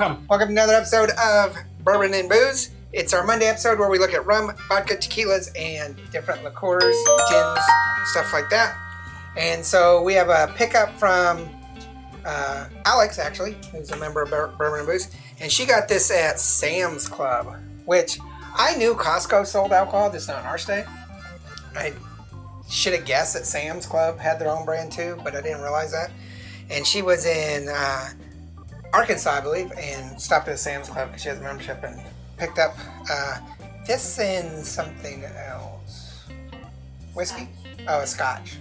Welcome to another episode of Bourbon and Booze. It's our Monday episode where we look at rum, vodka, tequilas, and different liqueurs, gins, stuff like that. And so we have a pickup from Alex, actually, who's a member of Bourbon and Booze. And she got this at Sam's Club, which I knew Costco sold alcohol, just not in our state. I should have guessed that Sam's Club had their own brand too, but I didn't realize that. And she was in Arkansas, I believe, and stopped at Sam's Club because she has a membership and picked up this and something else. Whiskey? Oh, a scotch.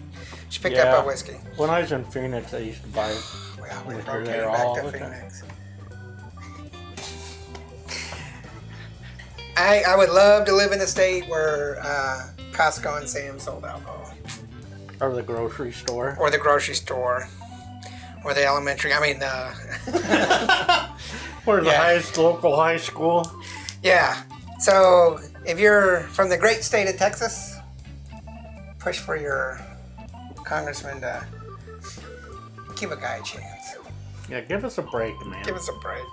She picked up a whiskey. When I was in Phoenix, I used to buy well, we liquor rotated there back all to the Phoenix. I would love to live in a state where Costco and Sam's sold alcohol. Or the grocery store. Or the grocery store. Or the elementary, or the highest local high school. Yeah. So, if you're from the great state of Texas, push for your congressman to give a guy a chance. Yeah, give us a break, man. Give us a break.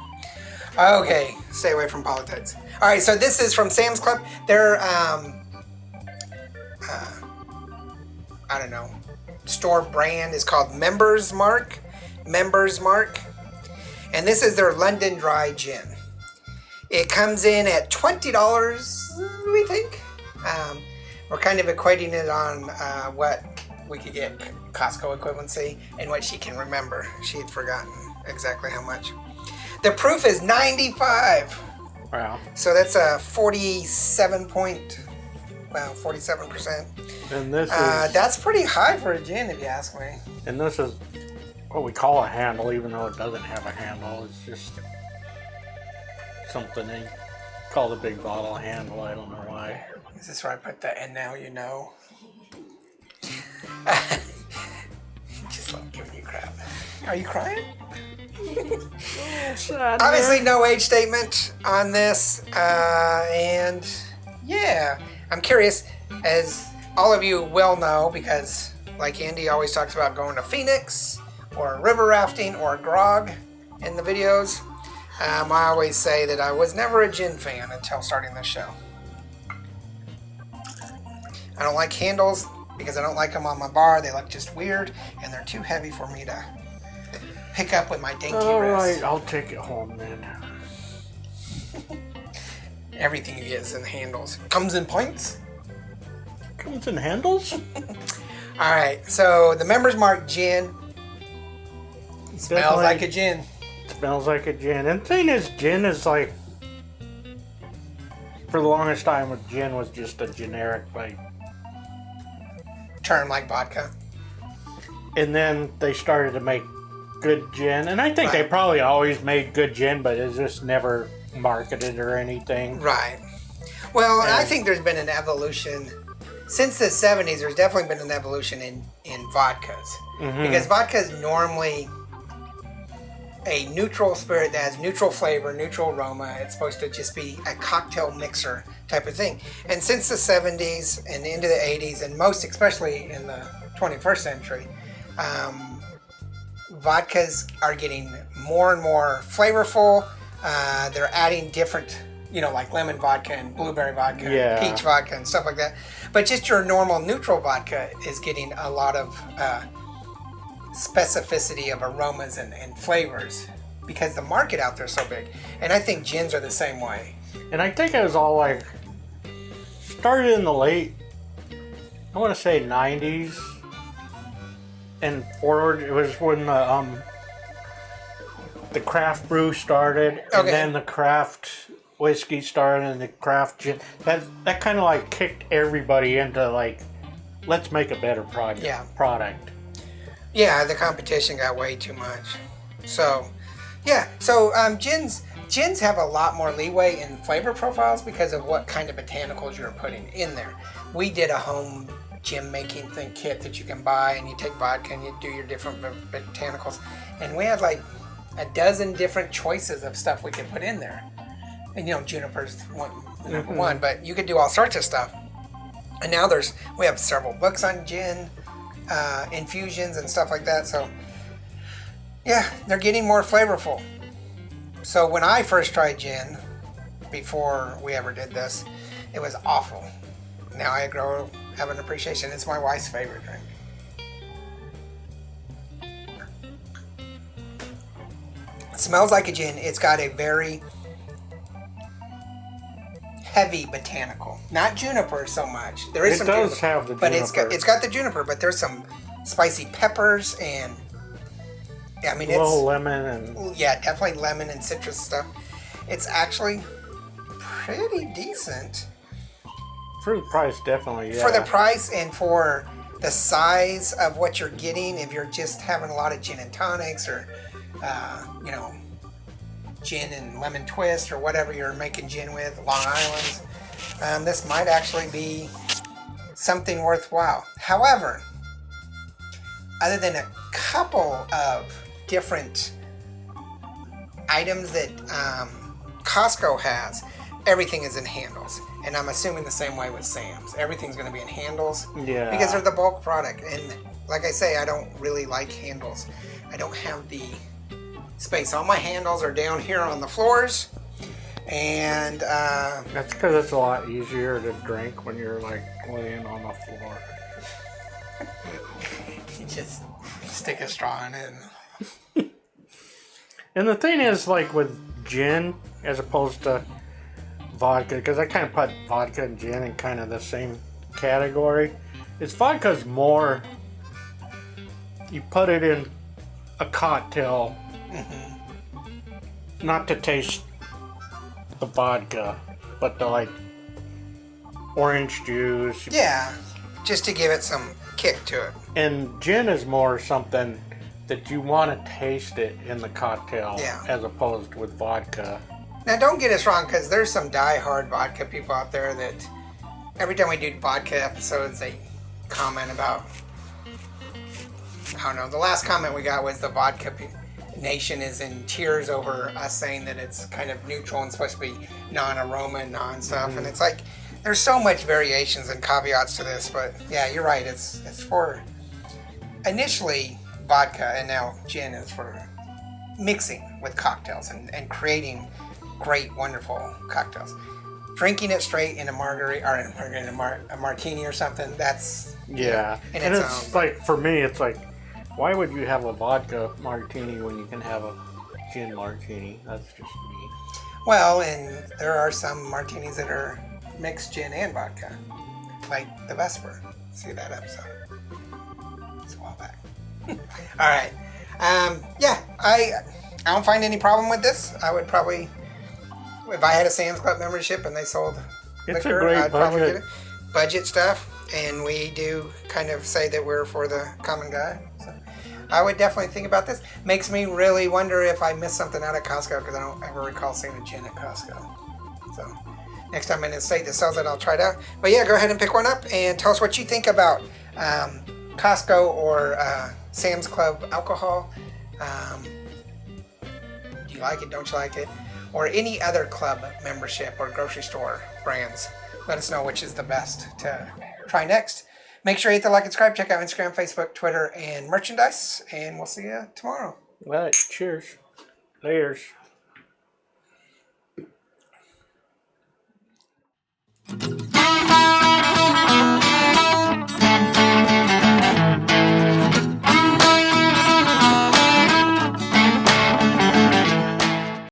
Okay, stay away from politics. All right, so this is from Sam's Club. Their, I don't know, store brand is called Members Mark. And this is their London Dry Gin. It comes in at $20, we think. We're kind of equating it on what we could get Costco equivalency and what she can remember. She had forgotten exactly how much. The proof is 95. Wow. So that's a 47%. And this is... that's pretty high for a gin, if you ask me. And this is what we call a handle, even though it doesn't have a handle. It's just something they call the big bottle a handle. I don't know why. Is this where I put the "and now you know"? Just love giving you crap. Are you crying? Obviously, no age statement on this. And yeah, I'm curious, as all of you will know, because like Andy always talks about going to Phoenix or river rafting or grog in the videos. I always say that I was never a gin fan until starting this show. I don't like handles because I don't like them on my bar. They look just weird and they're too heavy for me to pick up with my dainty wrist. Alright, I'll take it home then. Everything you get is in handles. Comes in pints? Comes in handles? Alright, so the Members Mark gin smells like a gin. Smells like a gin. And the thing is, gin is like, for the longest time, gin was just a generic, like, term like vodka. And then they started to make good gin. And I think they probably always made good gin, but it's just never marketed or anything. Right. Well, I think there's been an evolution. Since the 70s, there's definitely been an evolution in vodkas. Mm-hmm. Because vodka is normally a neutral spirit that has neutral flavor, neutral aroma. It's supposed to just be a cocktail mixer type of thing. And since the 70s and into the 80s, and most especially in the 21st century, vodkas are getting more and more flavorful. They're adding different, like lemon vodka and blueberry vodka, and peach vodka and stuff like that. But just your normal neutral vodka is getting a lot of specificity of aromas and flavors because the market out there is so big. And I think gins are the same way. And I think it was all like started in the late, I want to say 90s and forward. It was when the craft brew started, and then the craft whiskey started, and the craft gin. That kind of like kicked everybody into like, let's make a better product. Yeah, the competition got way too much. So, gins have a lot more leeway in flavor profiles because of what kind of botanicals you're putting in there. We did a home gin making kit that you can buy, and you take vodka and you do your different botanicals. And we had like a dozen different choices of stuff we could put in there. And juniper's number one, but you could do all sorts of stuff. And now we have several books on gin, infusions and stuff like that. So yeah, they're getting more flavorful. So when I first tried gin, before we ever did this, it was awful. Now I have an appreciation. It's my wife's favorite drink. It smells like a gin. It's got a very heavy botanical, not juniper so much. There is It some does juniper, have the but juniper. it's got the juniper, but there's some spicy peppers and I mean A little it's lemon and yeah, definitely lemon and citrus stuff. It's actually pretty decent for the price, definitely. Yeah. for the price and for the size of what you're getting. If you're just having a lot of gin and tonics or you know, gin and lemon twist or whatever you're making gin with, Long Island's, this might actually be something worthwhile. However, other than a couple of different items that Costco has, everything is in handles. And I'm assuming the same way with Sam's. Everything's going to be in handles. Yeah. Because they're the bulk product. And like I say, I don't really like handles. I don't have the space. All my handles are down here on the floors. And that's because it's a lot easier to drink when you're like laying on the floor. you just stick a straw in it. And the thing is, like with gin as opposed to vodka, because I kind of put vodka and gin in kind of the same category, is vodka's more, you put it in a cocktail, not to taste the vodka, but to like orange juice. Yeah, just to give it some kick to it. And gin is more something that you want to taste it in the cocktail, Yeah. as opposed with vodka. Now, don't get us wrong, because there's some die-hard vodka people out there that every time we do vodka episodes, they comment about, I don't know, the last comment we got was the vodka nation is in tears over us saying that it's kind of neutral and supposed to be non-aroma and non-stuff. And it's like, there's so much variations and caveats to this, but yeah, you're right. It's for initially vodka, and now gin is for mixing with cocktails and creating great, wonderful cocktails. Drinking it straight in a margarita or in a martini or something, that's Yeah. And And it's, it's like, for me, it's like, why would you have a vodka martini when you can have a gin martini? That's just me. well, and there are some martinis that are mixed gin and vodka, like the Vesper. See that episode? It's a while back. All right. Yeah, I don't find any problem with this. I would probably, if I had a Sam's Club membership and they sold It's a liquor, great I'd probably budget. get it. Budget stuff, and we do kind of say that we're for the common guy. So I would definitely think about this. Makes me really wonder if I missed something out at Costco, because I don't ever recall seeing a gin at Costco. So next time I'm in a state that sells it, I'll try it out. But yeah, go ahead and pick one up and tell us what you think about Costco or Sam's Club alcohol. Do you like it? Don't you like it? Or any other club membership or grocery store brands. Let us know which is the best to try next. Make sure you hit the like and subscribe. Check out Instagram, Facebook, Twitter, and merchandise. And we'll see you tomorrow. All right, cheers. Layers.